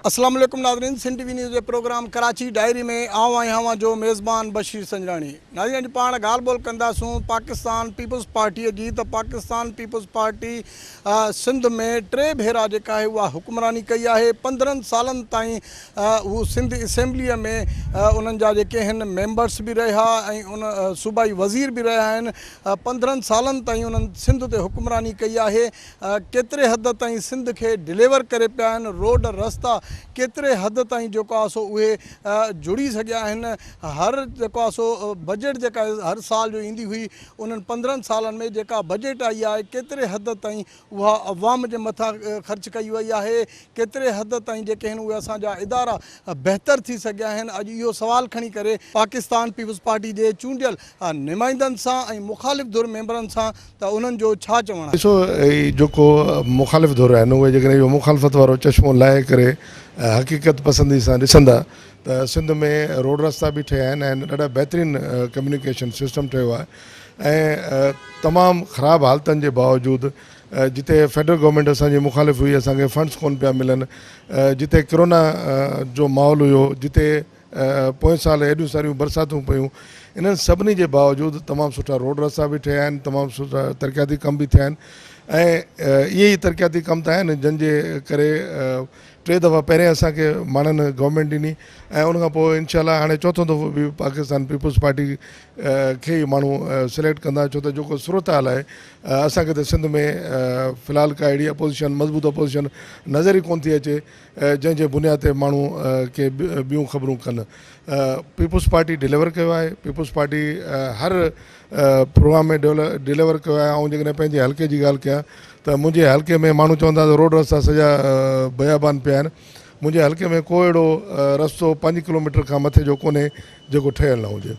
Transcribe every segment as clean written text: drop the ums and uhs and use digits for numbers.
अस्सलाम वालेकुम नाज़रीन, सिंध टीवी न्यूज़ जे प्रोग्राम कराची डायरी में आऊं आहियां जो मेज़बान बशीर संजरानी। नाज़रीन, अॼु पाण ॻाल्हि ॿोल कंदासूं पाकिस्तान पीपल्स पार्टीअ जी। त पाकिस्तान पीपल्स पार्टी सिंध में 3 भेरा जेका आहे उहा हुक्मरानी कई आहे। 15 सालनि ताईं हू सिंध असेंबलीअ में उन्हनि जा जेके आहिनि मेंबर्स बि रहिया ऐं उन सूबाई वज़ीर बि रहिया आहिनि। 15 सालनि ताईं उन्हनि सिंध ते हुक्मरानी कई आहे। केतिरे हद ताईं सिंध खे डिलीवर करे पिया आहिनि। रोड रस्ता केतिरे हद ताईं जेको आहे सो उहे जुड़ी सघिया आहिनि। हर जेको आहे सो बजट जेका हर साल जो ईंदी हुई, उन्हनि 15 सालनि में जेका बजट आई आहे केतिरे हद ताईं उहा अवाम जे मथां ख़र्च कई वई आहे, केतिरे हद ताईं जेके आहिनि उहे असांजा इदारा बहितर थी सघिया आहिनि। अॼु इहो सवाल खणी करे पाकिस्तान पीपल्स पार्टी जे चूंडियल नुमाइंदनि सां ऐं मुख़ालिफ़ धुर मेंबरनि सां त उन्हनि जो छा चवणु आहे। ॾिसो, जेको मुख़ालिफ़ धुर आहिनि उहे जेकॾहिं इहो मुख़ालिफ़त वारो चश्मो लाहे करे हक़ीक़त पसंदी सां ॾिसंदा त सिंध में रोड रस्ता बि ठहिया आहिनि ऐं ॾाढा बहितरीनु कम्युनिकेशन सिस्टम ठहियो आहे। ऐं तमामु ख़राबु हालतुनि जे बावजूदि जिते फेडरल गवर्नमेंट असांजी मुख़ालिफ़ हुई, असांखे फंड्स कोन पिया मिलनि, जिते कोरोना जो माहौल हुयो, जिते पोएं साल एॾियूं सारियूं बरसातूं पियूं, इन्हनि सभिनी जे बावजूदि तमामु सुठा रोड रस्ता बि ठहिया आहिनि, तमामु सुठा तरक़ियाती कम बि थिया आहिनि। ऐं इहे ई तरक़ियाती कम त आहिनि जंहिंजे करे 3 दफ़ा पहिरें असांखे माण्हुनि गवर्नमेंट ॾिनी ऐं उनखां पोइ इनशाला हाणे चौथों दफ़ो बि पाकिस्तान पीपल्स पार्टी खे ई माण्हू सिलेक्ट कंदा। छो त जेको सूरत हाल आहे, असांखे त सिंध में फ़िलहालु का अहिड़ी अपोज़िशन, मज़बूत अपोज़िशन नज़र ई कोन थी अचे जंहिंजे बुनियाद ते माण्हू खे ॿियूं ख़बरूं कनि। पीपल्स पार्टी डिलीवर कयो आहे। पीपल्स पार्टी हर प्रोग्राम में डिलीवर कयो आहे। ऐं जेकॾहिं पंहिंजे हल्के जी ॻाल्हि कयां त मुंहिंजे हल्के में माण्हू चवंदा त रोड रस्ता सॼा बयाबान पिया आहिनि। मुंहिंजे हल्के में को अहिड़ो रस्तो 5 किलोमीटर खां मथे जो कोन्हे जेको ठहियलु न हुजे।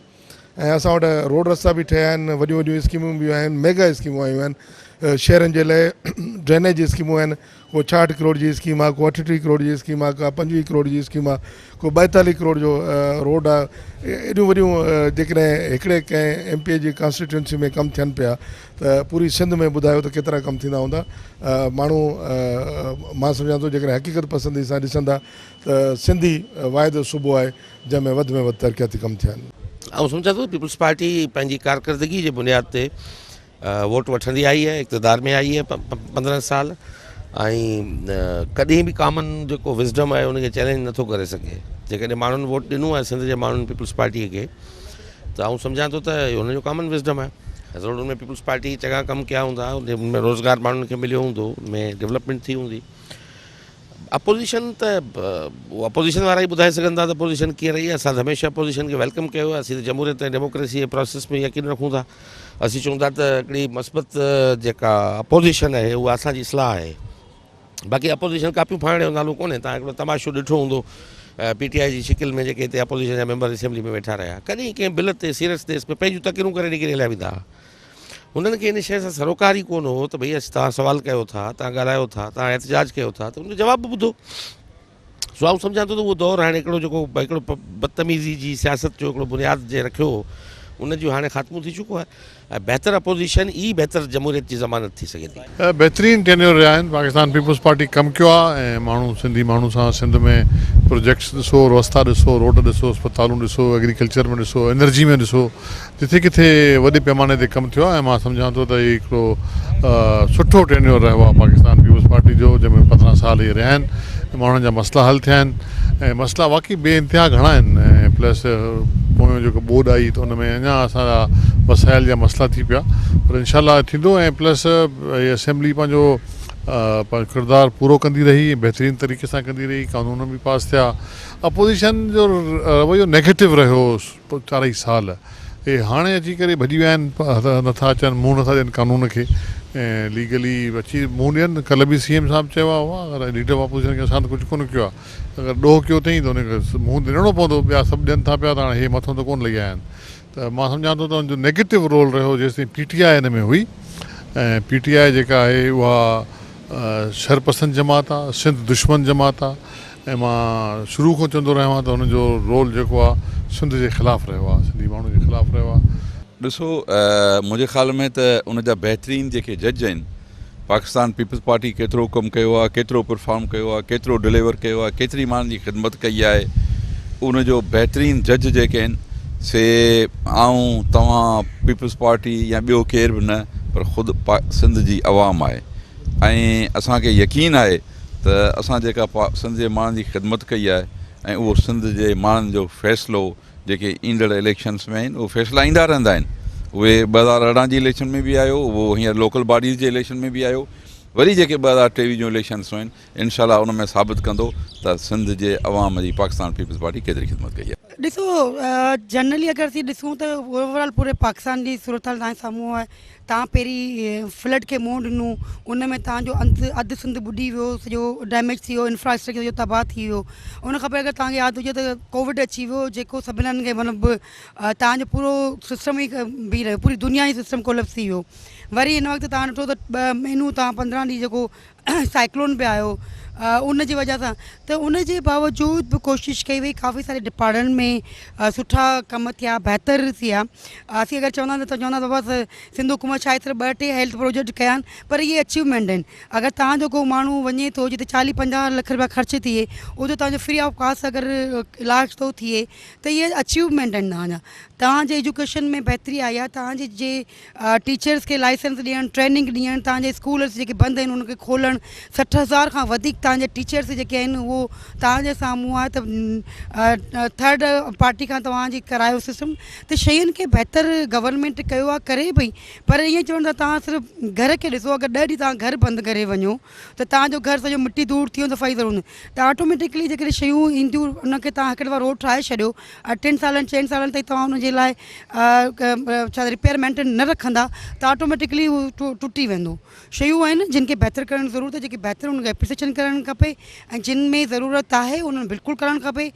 ऐं असां वटि रोड रस्ता बि ठहिया आहिनि, वॾियूं वॾियूं स्कीमूं बि आहिनि, मेगा स्कीमूं आयूं आहिनि। शहरनि जे लाइ ड्रेनेज जी स्कीमूं आहिनि। को 66 करोड़ जी स्कीम आहे, को 38 करोड़ जी स्कीम आहे, का 25 करोड़ जी स्कीम आहे, को 42 करोड़ जो रोड आहे। एॾियूं वॾियूं जेकॾहिं हिकिड़े कंहिं MP जी कॉन्स्टिट्यूंसी में कमु थियनि पिया त पूरी सिंध में ॿुधायो त केतिरा कमु थींदा हूंदा। माण्हू मां सम्झां थो जेकॾहिं हक़ीक़त पसंदी सां ॾिसंदा त सिंधी वाहिदो सूबो आहे जंहिंमें वधि में वधि तरक़ियाती कमु थिया आहिनि। ऐं सम्झां थो पीपल्स पार्टी पंहिंजी कारकर्दगी जे बुनियाद ते वोट वठंदी आई आहे, इक़्तिदार में आई आहे 15 साल। ऐं कॾहिं बि कॉमन जेको विज़डम आहे उनखे चैलेंज नथो करे सघे। जेकॾहिं माण्हुनि वोट ॾिनो आहे सिंध जे माण्हुनि पीपल्स पार्टीअ खे, त आउं सम्झां थो त हुनजो कॉमन विज़डम आहे। ज़रूरु हुन में पीपल्स पार्टी चङा कमु कया हूंदा, उनमें रोज़गार माण्हुनि खे मिलियो हूंदो, उनमें डेवलपमेंट थी हूंदी। अपोज़िशन त उहो अपोज़िशन वारा ई ॿुधाए सघंदा त अपोज़िशन कीअं रही आहे। असां त हमेशह अपोज़िशन खे वेलकम कयो आहे। असीं त जमहूरियत ऐं डेमोक्रेसी जे प्रोसेस में यकीन रखूं था। असीं चऊं था त हिकिड़ी मस्बत जेका अपोज़िशन आहे उहा असांजी इस्लाह आहे। बाक़ी अपोज़िशन कापियूं फाइण जो नालो कोन्हे। तव्हां हिकिड़ो तमाशो ॾिठो हूंदो PTI जी शिकिल में जेके हिते अपोज़िशन जा मेंबर असेंबली में वेठा रहिया, कॾहिं कंहिं बिल ते सीरियस ते पंहिंजूं तकरियूं करे निकिरी हलिया वेंदा हुआ। हुननि खे इन शइ सां सरोकार ई कोन हो त भई तव्हां सवाल कयो था, तव्हां ॻाल्हायो था, तव्हां एहतजाज कयो था, त उनजो जवाबु ॿुधो। सो आउं सम्झां थो त उहो दौरु हाणे हिकिड़ो जेको हिकिड़ो बदतमीज़ी जी सियासत जो हिकिड़ो बुनियाद जे रखियो उन जो हाणे ख़ात्मो थी चुको आहे। ऐं बहितर अपोज़िशन ई बहितर जमहूरियत जी ज़मानत थी सघे थी। बहितरीनु टेन्योर रहिया आहिनि। पाकिस्तान पीपल्स पार्टी कमु कयो आहे ऐं माण्हू सिंधी माण्हू सां सिंध में प्रोजेक्ट्स ॾिसो, रस्ता ॾिसो, रोड ॾिसो, अस्पतालूं ॾिसो, एग्रीकल्चर में ॾिसो, एनर्जी में ॾिसो, जिथे किथे वॾे पैमाने ते कमु थियो आहे। ऐं मां सम्झां थो त इहो हिकिड़ो सुठो टेन्योर रहियो आहे पाकिस्तान पीपल्स पार्टी जो, जंहिंमें 15 साल इहे रहिया आहिनि। माण्हुनि जा मसइला हल थिया आहिनि ऐं मसइला वाक़ई बेइंतिहा घणा आहिनि। ऐं प्लस पोयों जेको बोर्ड आई त हुन में अञा असांजा वसाइल जा मसइला थी पिया, पर इनशाला थींदो। ऐं प्लस इहा असेंबली पंहिंजो किरदारु पूरो कंदी रही, बहितरीनु तरीक़े सां कंदी रही, कानून बि पास थिया। अपोज़िशन जो रवैयो नेगेटिव रहियो 4 साल। हे हाणे अची करे भॼी विया आहिनि, नथा अचनि, मुंहुं नथा ॾियनि कानून खे ऐं लीगली अची मुंहुं ॾियनि। कल्ह बि CM साहिबु चयो आहे वाह अगरि लीडर ऑफ अपोज़िशन खे असां त कुझु कोन कयो आहे, अगरि ॾोह कयो अथई त हुनखे मुंहुं ॾियणो पवंदो। ॿिया सभु ॾियनि था पिया त हाणे हे मथां त कोन लही आया आहिनि। त मां सम्झां थो त हुनजो नेगेटिव रोल रहियो जेसिताईं PTI हिन में हुई। ऐं PTI जेका आहे उहा शरपसंद जमात आहे, सिंध दुश्मन जमात आहे ऐं मां शुरू खां चवंदो रहियो आहियां त हुनजो रोल जेको आहे सिंध जे ख़िलाफ़ु रहियो आहे, सिंधी माण्हू जे ख़िलाफ़ु रहियो आहे। ॾिसो मुंहिंजे ख़्याल में त उनजा बहितरीन जेके जज आहिनि, पाकिस्तान पीपल्स पार्टी केतिरो कमु कयो आहे, केतिरो परफॉर्म कयो आहे, केतिरो डिलीवर कयो आहे, केतिरी माण्हुनि जी ख़िदमत कई आहे, उनजो बहितरीन जज जेके आहिनि से आऊं तव्हां पीपल्स पार्टी या ॿियो केर बि न, पर ख़ुदि सिंध जी आवाम आहे। ऐं असांखे यकीन आहे त असां जेका सिंध जे माण्हुनि जी ख़िदमत कई आहे ऐं उहो सिंध जे माण्हुनि जो फ़ैसिलो जेके ईंदड़ इलेक्शन्स में आहिनि उहे फ़ैसिला ईंदा रहंदा आहिनि। उहे 2018 जी इलेक्शन में बि आयो, उहो हींअर लोकल बॉडीज़ जे इलेक्शन में बि आयो, वरी जेके 2023 जूं इलेक्शन्स आहिनि इनशाला उन में साबित कंदो त सिंध जे अवाम जी पाकिस्तान पीपल्स पार्टी केतिरी ख़िदमत कई आहे। ॾिसो जनरली अगरि असीं ॾिसूं त ओवरऑल पूरे पाकिस्तान जी सूरत हाल तव्हांजे साम्हूं आहे। तव्हां पहिरीं फ्लड खे मुंहुं ॾिनो, उन में तव्हांजो अधु सिंध ॿुॾी वियो, सॼो डैमेज थी वियो, इंफ्रास्ट्रक्चर जो तबाह थी वियो। उन खां पोइ अगरि तव्हांखे यादि हुजे त कोविड अची वियो, जेको सभिनी हंधि खे मतिलबु तव्हांजो पूरो सिस्टम ई बीह रहियो, पूरी दुनिया जी सिस्टम कोलैप्स थी वियो। वरी हिन वक़्तु तव्हां ॾिठो त 2 महीनूं तव्हां 15 ॾींहं जेको साइक्लोन पिया आयो, उन जी वजह सां त उन जे बावजूद बि कोशिशि कई वई, काफ़ी सारे डिपार्टमेंट में सुठा कम थिया, बहितर थिया। असीं अगरि चवंदा त चवंदा त बसि सिंध हुकूमत छा आहे, सिर्फ़ु 2-3 हेल्थ प्रोजेक्ट कया आहिनि, पर इहे अचीवमेंट आहिनि। अगरि तव्हांजो को माण्हू वञे थो जिते 40-50 लख रुपया ख़र्च थिए, उते तव्हांजो फ्री ऑफ कास्ट अगरि इलाज थो थिए त इहे अचीवमेंट आहिनि तव्हांजा। तव्हांजे एजुकेशन में बहितरी आई आहे, तव्हांजे टीचर्स खे लाइसेंस ॾियणु, ट्रेनिंग ॾियणु, तव्हांजे स्कूल जेके बंदि आहिनि उनखे खोलणु, 60,000 खां वधीक तव्हांजे टीचर्स जेके आहिनि उहो तव्हांजे साम्हूं आहे। त थर्ड पार्टी खां तव्हांजी करायो सिस्टम, त शयुनि खे बहितर गवर्नमेंट कयो आहे, करे पई। पर ईअं चवण त तव्हां सिर्फ़ु घर खे ॾिसो, अगरि 10 ॾींहं तव्हां घर बंदि करे वञो त तव्हांजो घर सॼो मिटी धूड़ थी वियो, सफ़ाई ज़रूरु हूंदी, त ऑटोमेटिकली जेके शयूं ईंदियूं उनखे तव्हां हिकु दफ़ा रोड ठाहे छॾियो, 3 सालनि 4 सालनि ताईं तव्हां उनजे लाइ छा रिपेयर मेंटेन न रखंदा त ऑटोमेटिकली उहो टुटी वेंदो। शयूं आहिनि जिन खे बहितर करण जी ज़रूरत आहे, जेके बहितर उनखे एप्रिसिएशन करणु खपे, ऐं जिन में ज़रूरत आहे उन्हनि बिल्कुलु करणु खपे।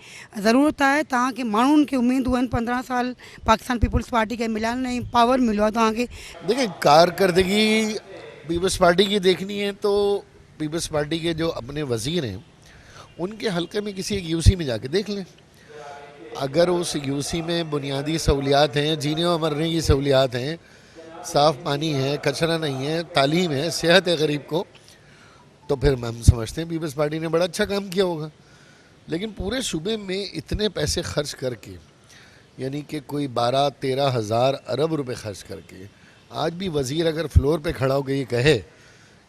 ज़रूरत आहे तव्हांखे, माण्हुनि खे उमेदूं आहिनि, 15 साल पाकिस्तान पीपल्स पार्टी खे मिलिया आहिनि ऐं पावर मिलियो आहे तव्हांखे। देखिए, कारकर्दगी पीपल्स पार्टी की देखनी है तो पीपल्स पार्टी के जो अपने वज़ीर हैं उनके हलके में किसी एक यूसी में जाके देख लें। अगर उस यूसी में बुनियादी सहूलियात हैं, जीने और मरने की सहूलियात हैं, साफ़ पानी है, कचरा नहीं है, तालीम है, सेहत है गरीब को, तो फिर हम समझते हैं पीपल्स पार्टी ने बड़ा अच्छा काम किया होगा। लेकिन पूरे सूबे में इतने पैसे खर्च करके, यानी कि कोई 12-13 हज़ार अरब रुपए खर्च करके, आज भी वज़ीर अगर फ्लोर पे खड़ा होकर ये कहे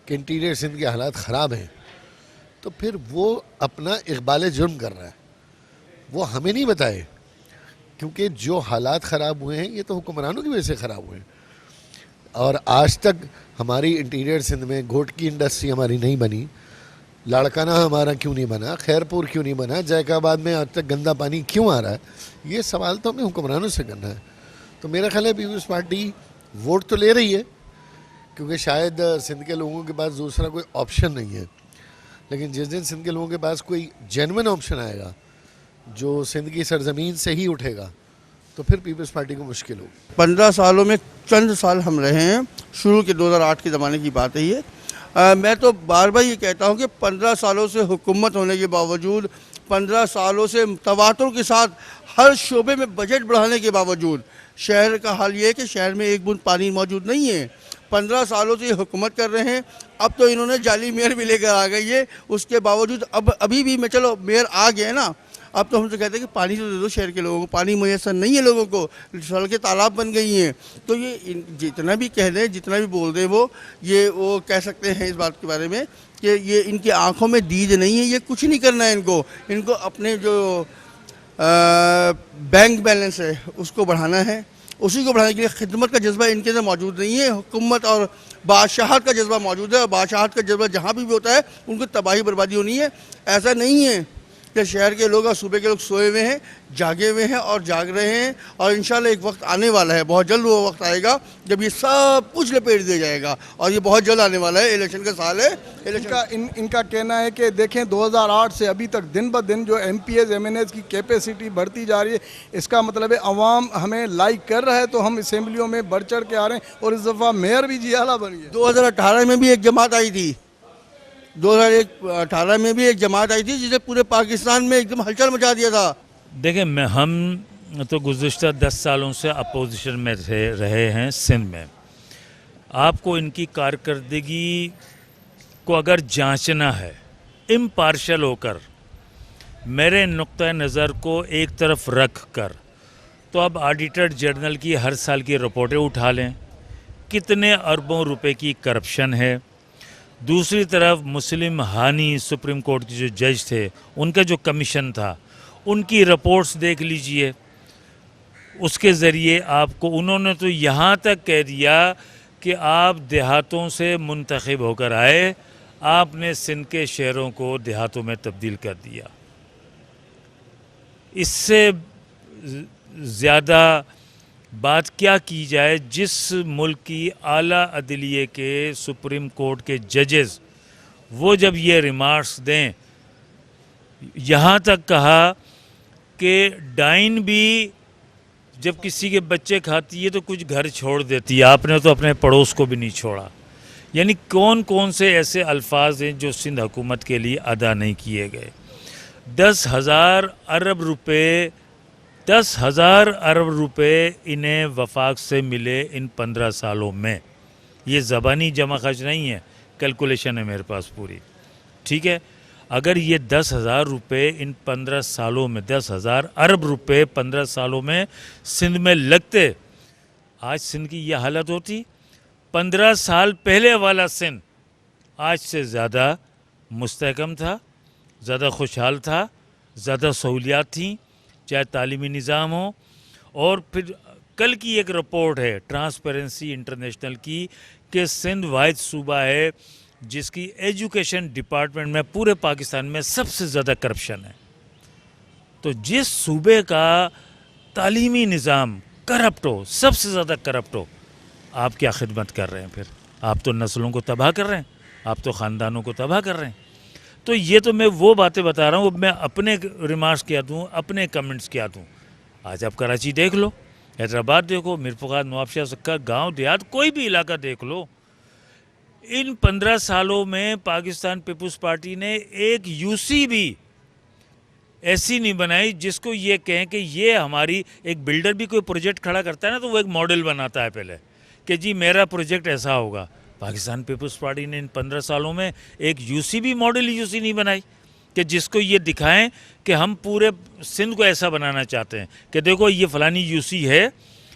कि इंटीरियर सिंध के हालात ख़राब हैं, तो फिर वो अपना इक़बाल जुर्म कर रहा है। वो हमें नहीं बताए, क्योंकि जो हालात ख़राब हुए हैं ये तो हुक्मरानों की वजह से ख़राब हुए हैं। और आज तक हमारी इंटीरियर सिंध में गोट की इंडस्ट्री हमारी नहीं बनी, लाड़काना हमारा क्यों नहीं बना, खैरपुर क्यों नहीं बना, जैकाबाद में आज तक गंदा पानी क्यों आ रहा है, ये सवाल तो हमें हुक्मरानों से करना है। तो मेरा ख्याल है पीपल्स पार्टी वोट तो ले रही है, क्योंकि शायद सिंध के लोगों के पास दूसरा कोई ऑप्शन नहीं है। लेकिन जिस दिन सिंध के लोगों के पास कोई जेन्युइन ऑप्शन आएगा जो सिंध की सरजमीन से ही उठेगा, तो फिर पीपल्स पार्टी को मुश्किल हो। 15 सालों में चंद साल हम रहे हैं, शुरू के 2008 के ज़माने की बात है ये। मैं तो बार बार ये कहता हूँ कि 15 सालों से हुकूमत होने के बावजूद, 15 सालों से तवातुर के साथ हर शोबे में बजट बढ़ाने के बावजूद शहर का हाल ये है कि शहर में एक बूंद पानी मौजूद नहीं है। 15 सालों से ये हुकूमत कर रहे हैं, अब तो इन्होंने जाली मेयर भी लेकर आ गई है। उसके बावजूद अब अभी भी मैं चलो मेयर आ गए ना, अब तो हमसे कहते हैं कि पानी तो दे दो शहर के लोगों को, पानी मुयसर नहीं है लोगों को, सड़कें तालाब बन गई हैं। तो ये जितना भी कह दें, जितना भी बोल दें वो कह सकते हैं इस बात के बारे में कि ये इनकी आंखों में दीद नहीं है, ये कुछ नहीं करना है इनको अपने जो बैंक बैलेंस है उसको बढ़ाना है। उसी को बढ़ाने के लिए खिदमत का जज्बा इनके अंदर मौजूद नहीं है। हुकूमत और बादशाहत का जज्बा मौजूद है, और बादशाहत का जज्बा जहाँ भी होता है उनको तबाही बर्बादी होनी है। ऐसा नहीं है कि शहर के लोग और सूबे के लोग सोए हुए हैं, जागे हुए हैं और जाग रहे हैं। और इंशाल्लाह एक वक्त आने वाला है, बहुत जल्द वो वक्त आएगा जब ये सब कुछ लपेट दिया जाएगा, और ये बहुत जल्द आने वाला है। इलेक्शन का साल है। इनका कहना है कि देखें 2008 से अभी तक दिन ब दिन जो MPs MNs की कैपेसिटी बढ़ती जा रही है, इसका मतलब है अवाम हमें लाइक कर रहा है, तो हम असेंबलियों में बढ़ चढ़ के आ रहे हैं। और इस दफ़ा मेयर भी जियाला बन गया। 2018 में भी एक जमात आई थी, 2018 में भी एक जमात आई थी जिसे पूरे पाकिस्तान में एकदम हलचल मचा दिया था। देखें, हम तो गुज़िश्ता 10 सालों से अपोजिशन में रहे हैं सिंध में। आपको इनकी कारकर्दगी को अगर जांचना है इम्पार्शल होकर, मेरे नुक्ता नज़र को एक तरफ रख कर, तो अब ऑडिटर जनरल की हर साल की रिपोर्टें उठा लें, कितने अरबों रुपए की करप्शन है। दूसरी तरफ मुस्लिम हानी सुप्रीम कोर्ट के जो जज थे, उनका जो कमीशन था, उनकी रिपोर्ट्स देख लीजिए। उसके ज़रिए आपको उन्होंने तो यहाँ तक कह दिया कि आप देहातों से मुंतखब होकर आए, आपने सिंध के शहरों को देहातों में तब्दील कर दिया। इससे ज़्यादा बात क्या की जाए, जिस मुल्क की आला अदलिये के सुप्रीम कोर्ट के जजेस वो जब ये रिमार्क्स दें, यहाँ तक कहा कि डाइन भी जब किसी के बच्चे खाती है तो कुछ घर छोड़ देती है, आपने तो अपने पड़ोस को भी नहीं छोड़ा। यानी कौन कौन से ऐसे अल्फाज हैं जो सिंध हुकूमत के लिए अदा नहीं किए गए। 10,000 अरब रुपए इन्हें वफाक से मिले इन 15 सालों में। ये ज़बानी जमा खर्च नहीं है, कैलकुलेशन है मेरे पास पूरी, ठीक है। अगर ये 10,000 रुपये इन 15 सालों में, 10,000 अरब रुपए 15 सालों में सिंध में लगते, आज सिंध की यह हालत होती। 15 साल पहले वाला सिंध आज से ज़्यादा मुस्तहकम था, ज़्यादा खुशहाल था, ज़्यादा सहूलियात थी, चाहे तालीमी निज़ाम हो। और फिर कल की एक रिपोर्ट है ट्रांसपेरेंसी इंटरनेशनल की कि सिंध वाहिद सूबा है जिसकी एजुकेशन डिपार्टमेंट में पूरे पाकिस्तान में सबसे ज़्यादा करप्शन है। तो जिस सूबे का तालीमी निज़ाम करप्ट हो, सबसे ज़्यादा करप्ट हो, आप क्या खिदमत कर रहे हैं फिर? आप तो नस्लों को तबाह कर रहे हैं, आप तो ख़ानदानों को तबाह कर रहे हैं। तो ये तो मैं वो बातें बता रहा हूँ, मैं अपने रिमार्क्स क्या दूँ, अपने कमेंट्स क्या दूँ। आज आप कराची देख लो, हैदराबाद देखो, मीरपुर, नवाबशाह, सक्का, गांव देहात, कोई भी इलाका देख लो। इन 15 सालों में पाकिस्तान पीपुल्स पार्टी ने एक यूसी भी ऐसी नहीं बनाई जिसको ये कहें कि ये हमारी, एक बिल्डर भी कोई प्रोजेक्ट खड़ा करता है ना तो वो एक मॉडल बनाता है पहले कि जी मेरा प्रोजेक्ट ऐसा होगा। पाकिस्तान पीपुल्स पार्टी ने इन 15 सालों में एक यूसी भी मॉडल यूसी नहीं बनाई कि जिसको ये दिखाएं कि हम पूरे सिंध को ऐसा बनाना चाहते हैं कि देखो ये फ़लानी यूसी है,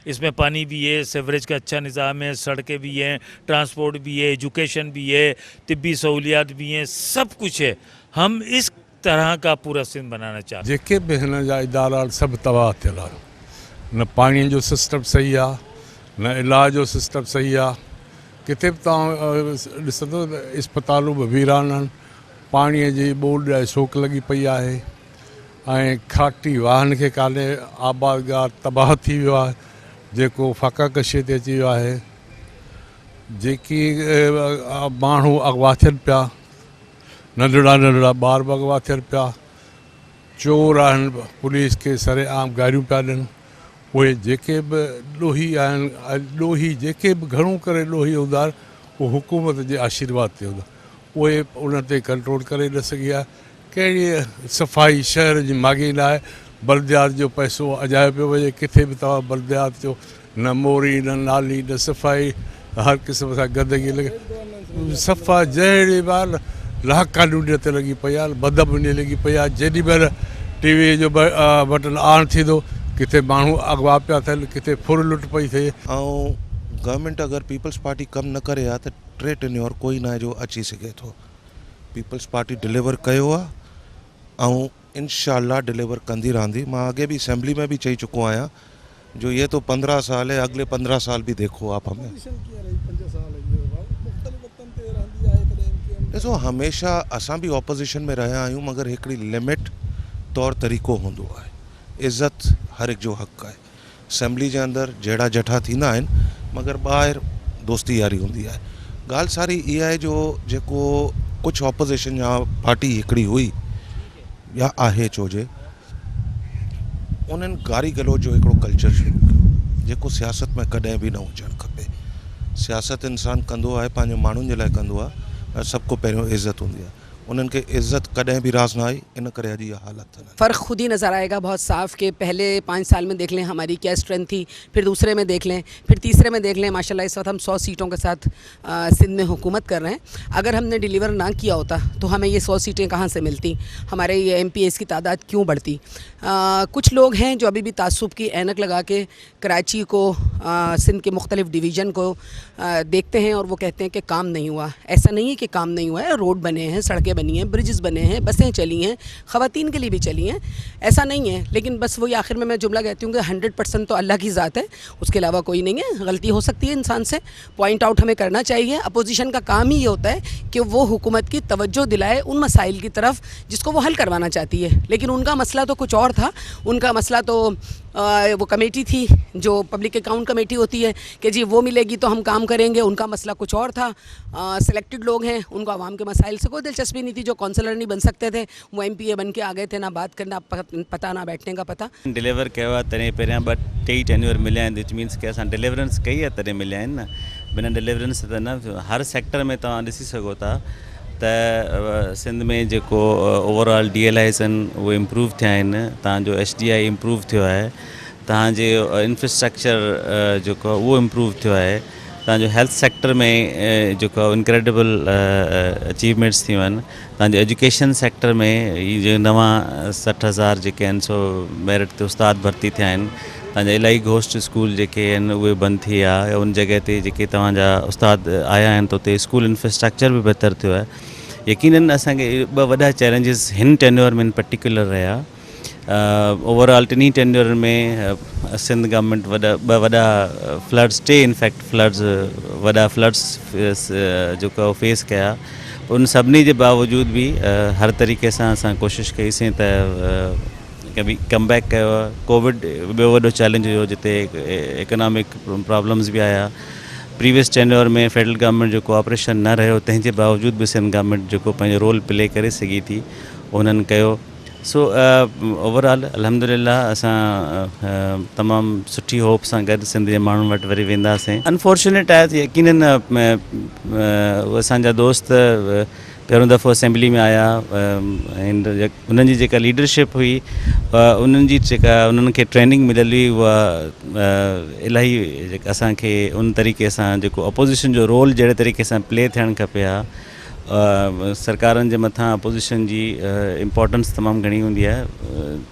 इसमें पानी भी है, सेवरेज का अच्छा निज़ाम है, सड़कें भी हैं, ट्रांसपोर्ट भी है, एजुकेशन भी है, तिब्बी सहूलियात भी हैं, सब कुछ है। हम इस तरह का पूरा सिंध बनाना चाहते हैं। जेके भी हिन जा इदारा सब तबाह थियल आहे, न पाणी जो सिस्टम सही आहे, न इलाज जो सिस्टम सही आहे। किथे बि तव्हां ॾिसंदो इस्पतालूं बि वीरान आहिनि, पाणीअ जी ॿोॾ सोक लॻी पई आहे ऐं खाटी वाहन खे कान्हे, आबादगार तबाह थी वियो आहे जेको फ़ाका कशीअ ते अची वियो आहे। जेकी माण्हू अॻवा थियनि पिया, नंढड़ा नंढड़ा ॿार बि अॻवा थियनि पिया, चोर आहिनि, पुलिस खे सरेआम गारियूं पिया ॾियनि। उहे जेके बि ॾोही आहिनि, ॾोही जेके बि घणो करे ॾोही हूंदा आहिनि, उहो हुकूमत जे आशीर्वाद ते हूंदा, उहे उन ते कंट्रोल करे न सघी आहे। कहिड़ी सफ़ाई शहर जी माॻी न आहे, बल्दियात जो पैसो अजायो पियो वञे, किथे बि तव्हां बल्दियात जो न मोरी, न नाली, न सफ़ाई, हर क़िस्म सां गंदगी लॻे, सफ़ा जहिड़ी ॿार लाक कानूनीअ ते लॻी पई आहे, बदअमनी लॻी पई आहे। जेॾी महिल टीवी जो बटन ऑन थींदो, किथे माण्हू अॻवा पिया थियनि, किथे फुर लुट पई थिए। ऐं गवर्नमेंट अगरि पीपल्स पार्टी कमु न करे हा त 3 टेन्योर कोई न आहे जो अची सघे थो। पीपल्स पार्टी डिलीवर कयो आहे ऐं इंशाअल्लाह डिलीवर कंदी रहंदी। मां अॻे बि असेंबली में भी चई चुको आहियां जो ये तो 15 साल है, अगले 15 साल भी देखो आप हमें। ॾिसो, हमेशा असां भी ऑपोजिशन में रहिया आहियूं, मगर हिकिड़ी लिमिट तौर तरीक़ो हूंदो आहे। इज़त हर एक जो हक़ है। असेंबली के अंदर जड़ा जठा थींदा आहिनि, मगर ॿाहिरि दोस्ती यारी हूंदी आहे। ॻाल्हि सारी इहा आहे जो जेको कुछ ऑपोजिशन या पार्टी हिकिड़ी हुई या आहे चोजे, उन्हनि गारी गलोच जो हिकिड़ो कल्चर शुरू कयो जेको सियासत में कॾहिं भी न हुजणु खपे। सियासत इंसान कंदो आहे पंहिंजे माण्हुनि जे लाइ कंदो आहे, सबको पहिरियों इज़त हूंदी आहे, उन्हनि खे इज़त कॾहिं बि रास न आई, इन करे अॼु इहा हालत है। फ़र्क खुद ही नज़र आएगा बहुत साफ़ कि पहले 5 साल में देख लें हमारी क्या स्ट्रेंथ थी, फिर दूसरे में देख लें, फिर तीसरे में देख लें। माशाल्लाह इस वक्त हम 100 सीटों के साथ सिंध में हुकूमत कर रहे हैं। अगर हमने डिलीवर ना किया होता तो हमें ये 100 सीटें कहाँ से मिलती, हमारे ये MPs की तादाद क्यों बढ़ती। कुछ लोग हैं जो अभी भी तासुब की ऐनक लगा के कराची को, सिंध के मुख्तलिफ़ डिवीज़न को देखते हैं और वो कहते हैं कि काम नहीं हुआ। ऐसा नहीं है कि काम नहीं हुआ है, रोड बने हैं, सड़कें बनी हैं, ब्रिजेस बने हैं, बसें चली हैं, ख़वातीन के लिए भी चली हैं, ऐसा नहीं है। लेकिन बस वही आखिर में मैं जुमला कहती हूँ कि 100% तो अल्लाह की ज़ात है, उसके अलावा कोई नहीं है। गलती हो सकती है इंसान से, पॉइंट आउट हमें करना चाहिए। अपोजिशन का काम ही ये होता है कि वो हुकूमत की तवज्जो दिलाए उन मसाइल की तरफ जिसको वो हल करवाना चाहती है। लेकिन उनका मसला तो कुछ और था। उनका मसला तो वो कमेटी थी जो पब्लिक अकाउंट कमेटी होती है कि जी वो मिलेगी तो हम काम करेंगे, उनका मसला कुछ और था। सिलेक्टेड लोग हैं, उनको आवाम के मसाइल से कोई दिलचस्पी नहीं थी। जो काउंसलर नहीं बन सकते थे वो MPA बन के आ गए थे, ना बात करना पता ना बैठने का पता। डिलीवर कयो आहे तॾहिं पहिरियां 2 टेन्योर मिलिया आहिनि, विच मीन्स कि असां डिलीवरेंस कई आहे तॾहिं मिलिया आहिनि न। बिना डिलीवरेंस त न, हर सेक्टर में तव्हां ॾिसी सघो था त सिंध में जेको ओवरऑल DLIs आहिनि उहे इम्प्रूव थिया आहिनि, तव्हांजो HDI इम्प्रूव थियो आहे, तव्हांजे इंफ्रास्ट्रक्चर जेको उहो इम्प्रूव थियो आहे, तव्हांजो हेल्थ सेक्टर में जेको इनक्रेडिबल अचीवमेंट्स थियूं आहिनि, तव्हांजे एजुकेशन सेक्टर में ये जो नवां 60,000 जेके आहिनि सो मेरिट ते उस्ताद भर्ती थिया आहिनि, तव्हांजा इलाही घोस्ट स्कूल जेके आहिनि उहे बंदि थी विया, उन जॻह ते जेके तव्हांजा उस्ताद आया आहिनि त उते स्कूल इंफ्रास्ट्रक्चर बि बहितर थियो आहे। यकीनन असांखे 2 वॾा चैलेंजिस हिन टेन्योर में इन पर्टिकुलर रहिया। ओवरऑल 2 टेन्योर में सिंध गवर्नमेंट 2 वॾा फ्लड्स, 3 इनफैक्ट फ्लड्स, वॾा फ्लड्स जेको फेस कया। उन सभिनी जे बावजूद भी हर तरीक़े सां असां कोशिशि कईसीं त कभी कम बैक कयो। कोविड ॿियो वॾो चैलेंज हुयो जिते इकोनॉमिक प्रॉब्लम्स भी आया। प्रीवियस टेन्योर में फेडरल गवर्नमेंट जो कोऑपरेशन न रहियो, तंहिंजे बावजूद भी सिंध गवर्नमेंट जेको पंहिंजो रोल प्ले करे सघी थी उन्हनि कयो। सो ओवरऑल अल्हम्दुलिल्लाह असां तमामु सुठी होप सां गॾु सिंध जे माण्हुनि वटि वरी वेंदासीं। अनफॉर्चुनेट आहे यकीनन असांजा दोस्त पहिरियों दफ़ो असेंबली में आया एंड उन्हनि जी जेका लीडरशिप हुई, उन्हनि जी जेका उन्हनि खे ट्रेनिंग मिलियल हुई उहा इलाही जेका असांखे उन तरीक़े सां जेको अपोजिशन जो रोल जहिड़े तरीक़े सां प्ले थियणु खपे हा। सरकारनि जे मथां अपोजिशन जी इम्पोर्टेंस तमामु घणी हूंदी आहे,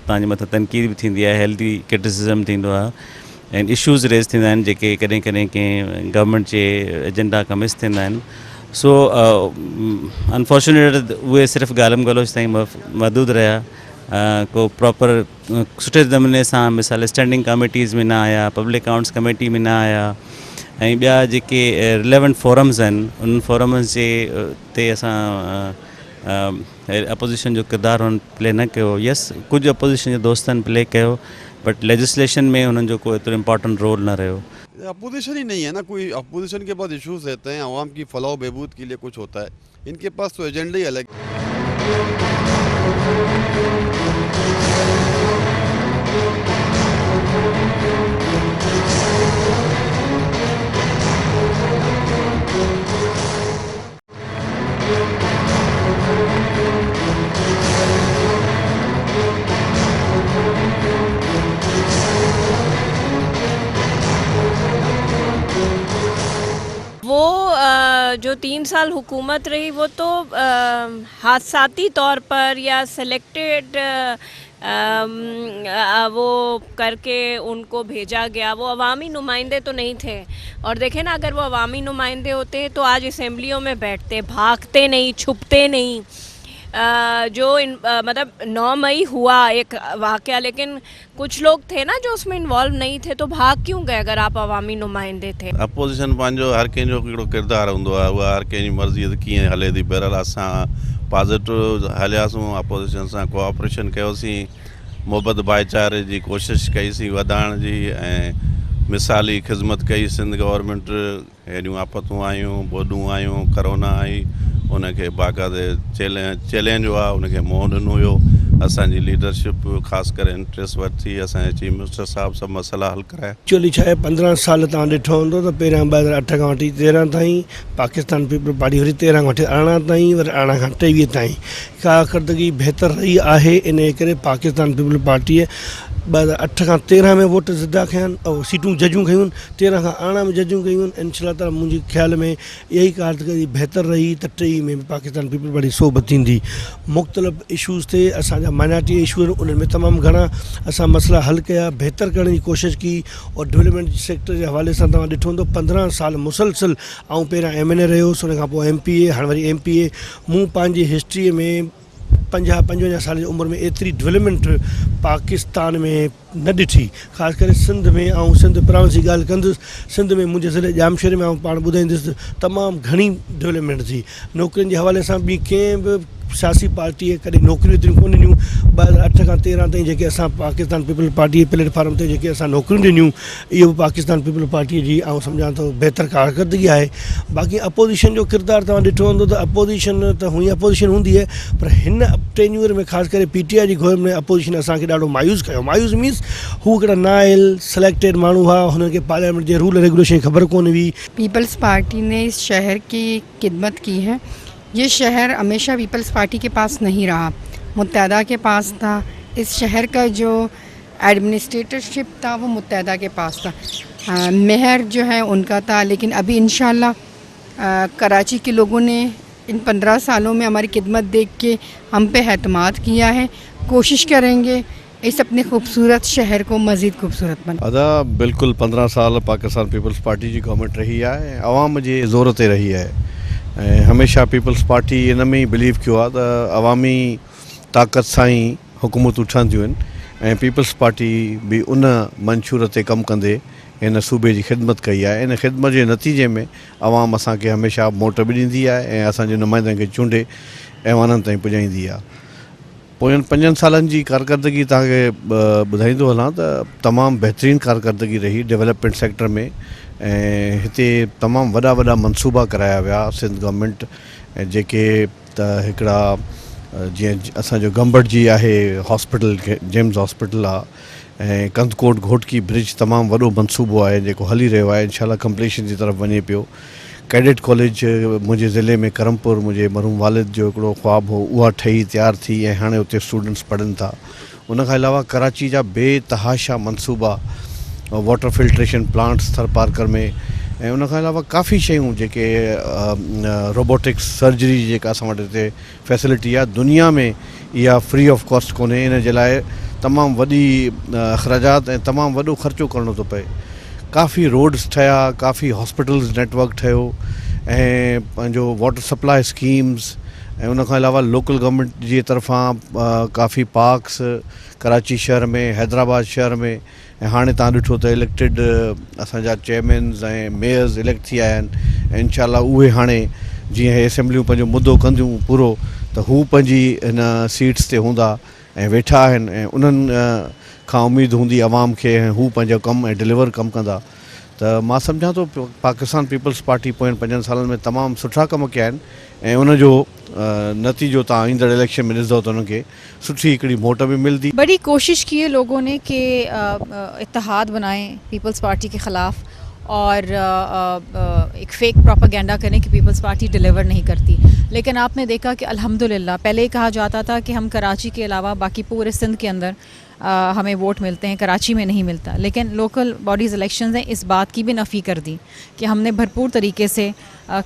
तव्हांजे मथां तनक़ीद बि थींदी आहे, हेल्दी क्रिटिसिज़म थींदो आहे एंड इशूज़ रेज़ थींदा आहिनि जेके कॾहिं कॾहिं कंहिं गवर्नमेंट जे एजेंडा खां मिस थींदा आहिनि। सो अनफॉर्चुनेट उहे सिर्फ़ु ॻाल्हि गलोच ताईं महदूद रहिया, को प्रॉपर सुठे नमूने सां मिसाल स्टैंडिंग कमेटीज़ में न आया, पब्लिक अकाउंट्स कमेटी में न आया ऐं ॿिया जेके रिलेवेंट फोरम्स आहिनि उन फोरम्स जे ते असां अपोजिशन जो किरदारु हुननि प्ले न कयो। यस, कुझु अपोजिशन जे दोस्तनि प्ले कयो बट लेजिस्लेशन में हुननि जो कोई एतिरो इम्पोर्टेंट रोल न रहियो। अपोजिशन ही नहीं है ना, कोई अपोजिशन के पास इश्यूज रहते हैं, आवाम की फलाह बहबूद के लिए कुछ होता है, इनके पास तो एजेंडा ही अलग। जो 3 साल हुकूमत रही वो तो हादसाती तौर पर या सिलेक्टेड वो करके उनको भेजा गया, वो अवामी नुमाइंदे तो नहीं थे। और देखें ना, अगर वो अवामी नुमाइंदे होते तो आज असेंबलियों में बैठते, भागते नहीं, छुपते नहीं। मतलब 9 मई हुआ एक वाक़या, लेकिन कुछ लोग थे ना जो उसमें इन्वॉल्व नहीं थे, तो भाग क्यों गए अगर आप अवामी नुमाइंदे थे। अपोजिशन पंहिंजो हर कंहिंजो हिकिड़ो किरदारु हूंदो आहे, उहा हर कंहिंजी मर्ज़ी कीअं हले थी। बहरहाल असां पॉज़िटिव हलियासीं, अपोजिशन सां कोऑपरेशन कयोसीं, मुहबत भाईचारे जी कोशिशि कईसीं वधाइण जी ऐं मिसाली ख़िदमत कई। सिंध गवर्नमेंट हेॾियूं आफ़तूं आयूं, ॿोॾूं आयूं, करोना आई, उनखे बाक़ाइदे चैलेंज हुआ, उनखे मुंहुं ॾिनो हुयो। असांजी लीडरशिप ख़ासि करे इंट्रस्ट वरिती, असांजे चीफ मिनिस्टर साहब सभु मसइला हल कराया। एक्चुअली छा आहे 15 साल तव्हां ॾिठो हूंदो त पहिरियां 2008 खां वठी 13 ताईं पाकिस्तान पीपल पार्टी वरी 13 खां वठी 18 ताईं वरी 18 खां 23 ताईं कारकर्दगी बहितर रही आहे। इन करे पाकिस्तान पीपल पार्टीअ 2008 खां 13 में वोट ज़िदा कया आहिनि ऐं सीटूं जजूं कयूं आहिनि, 13 खां 18 में जजूं कयूं आहिनि। इंशाअल्लाह ताला मुंहिंजे ख़्याल में इहा ई कारकर्दगी बहितर रही त 23 में पाकिस्तान पीपल पार्टी सोबत थींदी। मुख़्तलिफ़ इशूज़ थे, असांजा माइनॉरिटी इशू आहिनि, उन्हनि में तमामु घणा असां मसइला हल कया, बहितर करण जी कोशिशि की। और डेवलपमेंट सेक्टर जे हवाले सां तव्हां ॾिठो हूंदो 15 साल मुसलसिल ऐं पहिरियां MNA रहियोसि, उन खां पोइ MPA, हाणे वरी MPA। मूं पंहिंजी हिस्ट्रीअ में 55 साल जी उमिरि में एतिरी डेवलपमेंट पाकिस्तान में न ॾिठी, ख़ासि करे सिंध में। ऐं सिंध प्रांत जी ॻाल्हि कंदुसि, सिंध में मुंहिंजे ज़िले जामशेर में पाण ॿुधाईंदुसि तमामु घणी डेवलपमेंट थी। नौकरियुनि जे हवाले सां बि कंहिं बि सियासी पार्टीअ कॾहिं नौकरियूं एतिरियूं कोन ॾिनियूं। 2008 खां 13 ताईं जेके असां पाकिस्तान पीपल पार्टी जे प्लेटफॉर्म ते जेके असां नौकरियूं ॾिनियूं, इहो बि पाकिस्तान पीपल पार्टीअ जी ऐं सम्झां थो बहितर कारकर्दगी आहे। बाक़ी अपोज़िशन जो किरदारु तव्हां ॾिठो हूंदो त अपोज़िशन त हुई अपोज़िशन हूंदी आहे, पर हिन टेन्यूअर में ख़ासि करे PTI जी गवर्नमेंट में अपोज़िशन असांखे ॾाढो मायूस कयो। मायूस मीन्स हू हिकिड़ा नाइल सिलेक्टेड माण्हू हुआ, हुननि खे पार्लियामेंट जे रूल रेगुलेशन ख़बर कोन हुई। पीपल्स पार्टी ने इस शहर की खिदमत की है। ये शहर हमेशा पीपल्स पार्टी के पास नहीं रहा, मुत्तहदा के पास था। इस शहर का जो एडमिनिस्ट्रेटरशिप था वो मुत्तहदा के पास था। मेयर जो है उनका था, लेकिन अभी इंशाल्लाह कराची के लोगों ने इन 15 सालों में हमारी खिदमत देख के हम पे एतमाद किया है। कोशिश करेंगे इस अपने खूबसूरत शहर को मज़ीद खूबसूरत बना। अदा बिल्कुल 15 साल पाकिस्तान पीपल्स पार्टी जी गवर्नमेंट रही है, अवाम जे ज़ोर ते रही है। हमेशा पीपल्स पार्टी इन में ही बिलीव किया है त अवामी ताक़त सां ही हुकूमतूं ठहंदियूं आहिनि, ऐं पीपल्स पार्टी भी उन मंशूर ते कमु कंदे इन सूबे जी ख़िदमत कई आहे। इन ख़िदमत जे नतीजे में अवाम असांखे हमेशा वोट बि ॾींदी आहे ऐं असांजे नुमाइंदनि खे चूंडे ऐवाननि ताईं पुॼाईंदी आहे। पोयनि 5 सालनि जी कारकर्दगी तव्हांखे ॿुधाईंदो हलां त तमामु बहितरीनु कारकर्दगी रही डेवलपमेंट सेक्टर में। ऐं हिते तमामु वॾा वॾा मनसूबा कराया विया सिंध गवर्नमेंट, ऐं जेके त हिकिड़ा जीअं असांजो गंबड़ जी आहे हॉस्पिटल, जेम्स हॉस्पिटल आहे, ऐं कंदकोट घोटकी ब्रिज तमामु वॾो मनसूबो आहे जेको हली रहियो आहे, इंशाल्लाह कंप्लीशन जी तरफ़ वञे पियो। कैडेट कॉलेज मुंहिंजे ज़िले में करमपुर मुंहिंजे मरहूम वालिद जो हिकिड़ो ख्वाबु हो, उहा ठही तयारु थी ऐं हाणे उते स्टूडेंट्स पढ़नि था। उन खां अलावा कराची जा बेतहाशा मनसूबा, वाटर फिल्ट्रेशन प्लांट्स थर पार्कर में, ऐं उन खां अलावा काफ़ी शयूं जेके रोबोटिक्स सर्जरी जेका असां वटि हिते फैसिलिटी आहे, दुनिया में इहा फ्री ऑफ कॉस्ट कोन्हे। इन जे लाइ तमामु वॾी अख़राजात ऐं तमामु वॾो ख़र्चो करिणो थो पए। काफ़ी रोड्स ठहिया, काफ़ी हॉस्पिटल्स नेटवर्क ठहियो, ऐं पंहिंजो वाटर सप्लाई स्कीम्स, ऐं उन खां अलावा लोकल गवर्नमेंट जी तरफ़ां काफ़ी पार्क्स कराची शहर में, हैदराबाद शहर में। ऐं हाणे तव्हां ॾिठो त इलेक्टेड असांजा चेयरमैन्स ऐं मेयर्स इलेक्ट थी आया आहिनि, ऐं इंशाल्लाह उहे हाणे जीअं हे असेंबलियूं पंहिंजो मुद्दो कंदियूं पूरो, त हू पंहिंजी हिन सीट्स ते हूंदा ऐं वेठा आहिनि, ऐं उन्हनि खां उमेद हूंदी आवाम खे, ऐं हू पंहिंजो कमु ऐं डिलीवर कमु कंदा। त मां सम्झां थो पाकिस्तान पीपल्स पार्टी पोयनि 5 सालनि में तमामु सुठा कम कया आहिनि, ऐं उनजो नतीजो तव्हां ईंदड़ इलेक्शन में ॾिसंदव त उनखे सुठी हिकिड़ी वोट भी मिलती। बड़ी कोशिश की है लोगों ने कि इत्तेहाद बनाएं पीपल्स पार्टी के ख़िलाफ़, और एक फ़ेक प्रोपेगेंडा करें कि पीपल्स पार्टी डिलीवर नहीं करती। लेकिन आपने देखा कि अल्हम्दुलिल्लाह पहले ही कहा जाता था कि हम कराची के अलावा बाकी पूरे सिंध के अंदर हमें वोट मिलते हैं, कराची में नहीं मिलता। लेकिन लोकल बॉडीज़ इलेक्शंस ने इस बात की भी नफ़ी कर दी कि हमने भरपूर तरीके से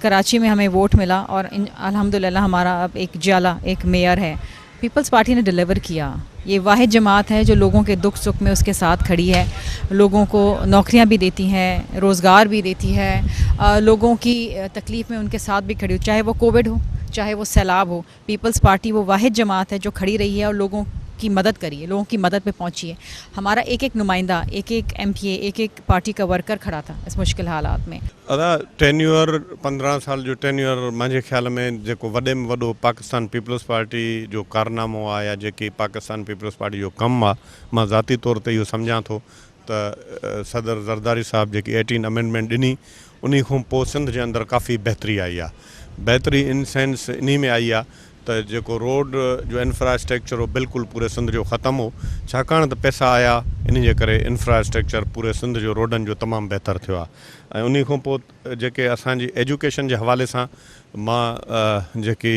कराची में हमें वोट मिला, और अल्हम्दुलिल्लाह हमारा अब एक जाला एक मेयर है। पीपल्स पार्टी ने डिलीवर किया। ये वाहिद जमात है जो लोगों के दुख सुख में उसके साथ खड़ी है, लोगों को नौकरियां भी देती है, रोज़गार भी देती है, लोगों की तकलीफ़ में उनके साथ भी खड़ी हो, चाहे वो कोविड हो चाहे वो सैलाब हो। पीपल्स पार्टी वो वाहिद जमात है जो खड़ी रही है और लोगों की मदद करी है, लोगों की मदद पे पहुंची है। हमारा एक एक नुमाइंदा, एक एक MPA, एक एक पार्टी का वर्कर खड़ा था इस मुश्किल हालात में। अदा टेन्यूअर 15 साल जो टेन्यूअर मुंहिंजे ख़्याल में जेको वॾे में वॾो पाकिस्तान पीपल्स पार्टी जो कारनामो आहे या जेकी पाकिस्तान पीपल्स पार्टी जो कमु आहे, मां ज़ाती तौर ते इहो सम्झां थो त सदर ज़रदारी साहब जेकी 18 अमेंडमेंट ॾिनी, उन खां पोइ सिंध जे अंदरि काफ़ी बहितरी आई आहे। बहितरी इन सेंस इन में आई आहे त जेको रोड जो इंफ्रास्ट्रक्चर हो बिल्कुलु पूरे सिंध जो ख़तम हो, छाकाणि त पैसा आया इन जे करे इंफ्रास्ट्रक्चर पूरे सिंध जो रोडनि जो तमामु बहितरु थियो आहे। ऐं उन खां पोइ जेके असांजी एजुकेशन जे हवाले सां मां जेकी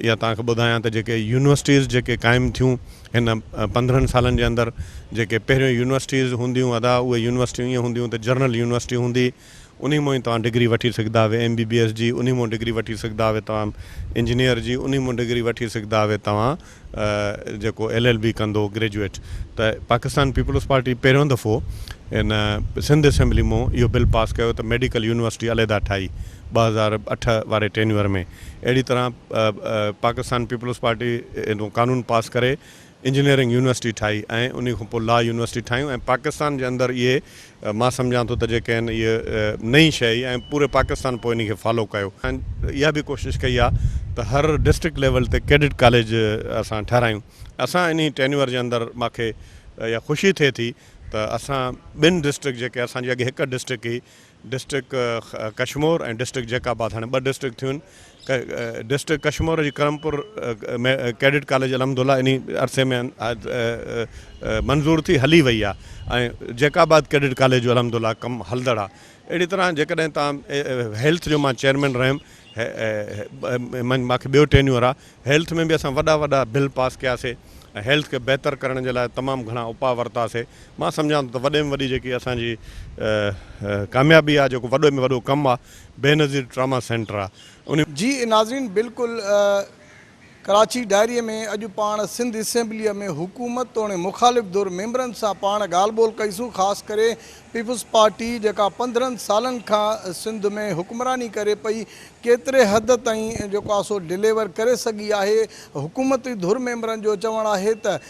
या तव्हांखे ॿुधायां त जेके यूनिवर्सिटीज़ जेके क़ाइमु थियूं हिन 15 सालनि जे अंदरि, जेके पहिरियों यूनिवर्सिटीज़ हूंदियूं अदा उहे यूनिवर्सिटियूं ईअं हूंदियूं त जनरल यूनिवर्सिटी हूंदी, उन मां ई तव्हां डिग्री वठी सघंदा हुआ MBBS जी, उन मां डिग्री वठी सघंदा हुआ तव्हां इंजीनियर जी, उन मां डिग्री वठी सघंदा हुआ तव्हां जेको LLB कंदो ग्रेजुएट। त पाकिस्तान पीपल्स पार्टी पहिरियों दफ़ो इन सिंध असेंबली मां इहो बिल पास कयो त मेडिकल यूनिवर्सिटी अलहदा ठाही 2008 वारे टेन्यूअर में। अहिड़ी तरह पाकिस्तान पीपल्स पार्टी इन कानून पास करे इंजीनियरिंग यूनिवर्सिटी ठाही ऐं उन खां पोइ लॉ यूनिवर्सिटी ठाहियूं। ऐं पाकिस्तान जे अंदरि इहे मां सम्झां थो त जेके आहिनि इहे नई शइ ऐं पूरे पाकिस्तान पोइ इन खे फॉलो कयो। ऐं इहा बि कोशिशि कई आहे त हर डिस्ट्रिक्ट लेवल ते कैडेट कॉलेज असां ठारायूं। असां इन टेन्यूअर जे अंदरि मूंखे इहा ख़ुशी थिए थी त असां 2 डिस्ट्रिक्ट जेके असांजी अॻे हिकु डिस्ट्रिक्ट ई डिस्ट्रिक्ट कशमोर ऐं डिस्ट्रिक्ट जैकाबाद, हाणे 2 डिस्ट्रिक्ट थियूं आहिनि। डिस्ट्रिक्ट कशमोर जी करमपुर कैडेट कॉलेज अलहमदुल्ला इन अरसे में मंज़ूर थी हली वई आहे ऐं जैकाबाद कैडेट कॉलेज जो अलहमदुल्ला कमु हलंदड़ आहे। अहिड़ी तरह जेकॾहिं तव्हां हेल्थ जो मां चेयरमैन रहियुमि, मूंखे ॿियो टेन्यूअर आहे, हेल्थ में बि असां वॾा बिल पास कयासीं ऐं हेल्थ खे बहितर करण जे लाइ तमामु घणा उपाउ वरितासीं। मां सम्झां थो त वॾे में वॾी जेकी असांजी कामयाबी आहे, जेको वॾे में वॾो कमु आहे, बेनज़ीर ट्रामा सेंटर आहे। उन जी नाज़रीन, बिल्कुलु कराची डायरीअ में अॼु पाण सिंध असेंबलीअ में हुकूमत तोड़े मुखालिफ़ धुर मेंबरनि सां पाण ॻाल्हि ॿोल कईसूं। ख़ासि करे पीपल्स पार्टी जेका 15 सालनि खां सिंध में हुक्मरानी करे पई, केतिरे हद ताईं जेको आहे सो डिलीवर करे सघी आहे। हुकूमती धुर मेंबरनि जो चवणु आहे त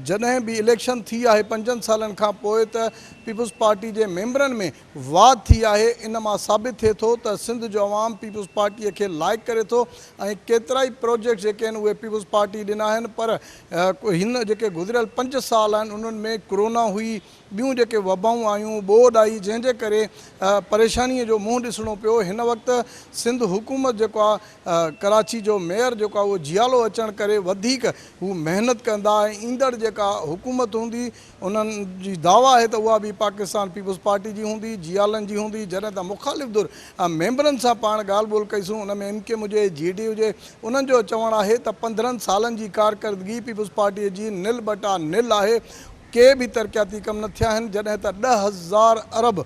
जॾहिं बि इलेक्शन थी आहे 5 सालनि खां पोइ त पीपल्स पार्टी जे मेंबरनि में वाद थी आहे। इन मां साबित थिए थो त सिंध जो अवाम पीपल्स पार्टीअ खे लाइक करे थो ऐं केतिरा ई प्रोजेक्ट जेके आहिनि उहे पीपल्स पार्टी ॾिना आहिनि। पर हिन जेके गुज़िरियल 5 साल आहिनि उन्हनि में कोरोना हुई, ॿियूं जेके वबाऊं आयूं, ॿोॾ आई, जंहिंजे करे परेशानीअ जो मुंहुं ॾिसणो पियो। हिन वक़्तु सिंध हुकूमत जेको आहे, कराची जो मेयर जेको आहे उहो जियालो अचण करे वधीक हू महिनत कंदा ऐं ईंदड़ जेका हुकूमत हूंदी उन्हनि जी दावा आहे त उहा बि पाकिस्तान पीपल्स पार्टी जी हूंदी, जियालनि जी हूंदी। जॾहिं त मुखालिफ़ धुर मेंबरनि सां पाण ॻाल्हि ॿोल कईसूं, उन में MKM हुजे, GD हुजे, उन्हनि जो चवणु आहे त 15 सालनि जी कारकर्दगी पीपल्स पार्टीअ जी निल बटा निल आहे। के बि तरक़ियाती कम न थिया आहिनि। जॾहिं त 10,000 अरब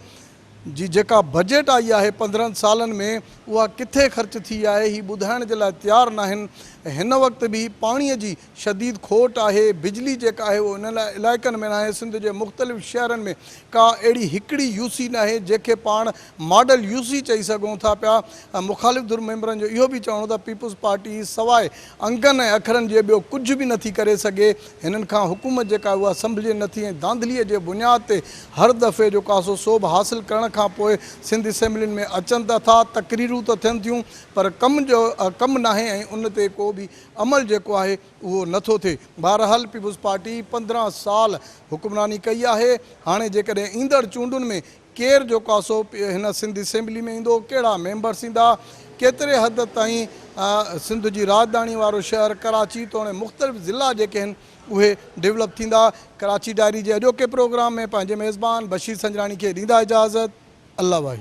जी जेका बजट आई आहे 15 सालनि में, उहा किथे ख़र्च थी आहे ही ॿुधाइण जे लाइ तयारु न आहिनि। हिन वक़्तु बि पाणीअ जी शदीद खोट आहे, बिजली जेका आहे उहो इन इलाइक़नि में न आहे। सिंध जे मुख़्तलिफ़ शहरनि में का अहिड़ी हिकिड़ी UC न आहे जंहिंखे पाण मॉडल UC चई सघूं था पिया। मुखालिफ़ धुर मेंबरनि जो इहो बि चवणो त पीपल्स पार्टी सवाइ अंगनि ऐं अखरनि जे ॿियो कुझु बि नथी करे सघे। हिननि खां हुकूमत जेका उहा संभले नथी ऐं धांधलीअ जे बुनियाद ते हर दफ़े जेको आहे सो सोभ हासिलु करण खां पोइ सिंध असेंबलियुनि में अचनि था, तक़रीरूं त थियनि थियूं, पर कमु न आहे ऐं उन ते को बि अमल जेको आहे उहो नथो थिए। बहरहाल पीपल्स पार्टी 15 साल हुक्मरानी कई आहे। हाणे जेकॾहिं ईंदड़ चूंडुनि में केरु जेको आहे सो हिन सिंध असेंबली में ईंदो, कहिड़ा मेंबर्स ईंदा, केतिरे हद ताईं सिंध जी राजधानी वारो शहर कराची तोड़े मुख़्तलिफ़ ज़िला जेके आहिनि उहे डेवलप थींदा। कराची डायरी जे अॼोके प्रोग्राम में पंहिंजे मेज़बान बशीर संजराणी खे ॾींदा इजाज़त। अल्लाह भाई।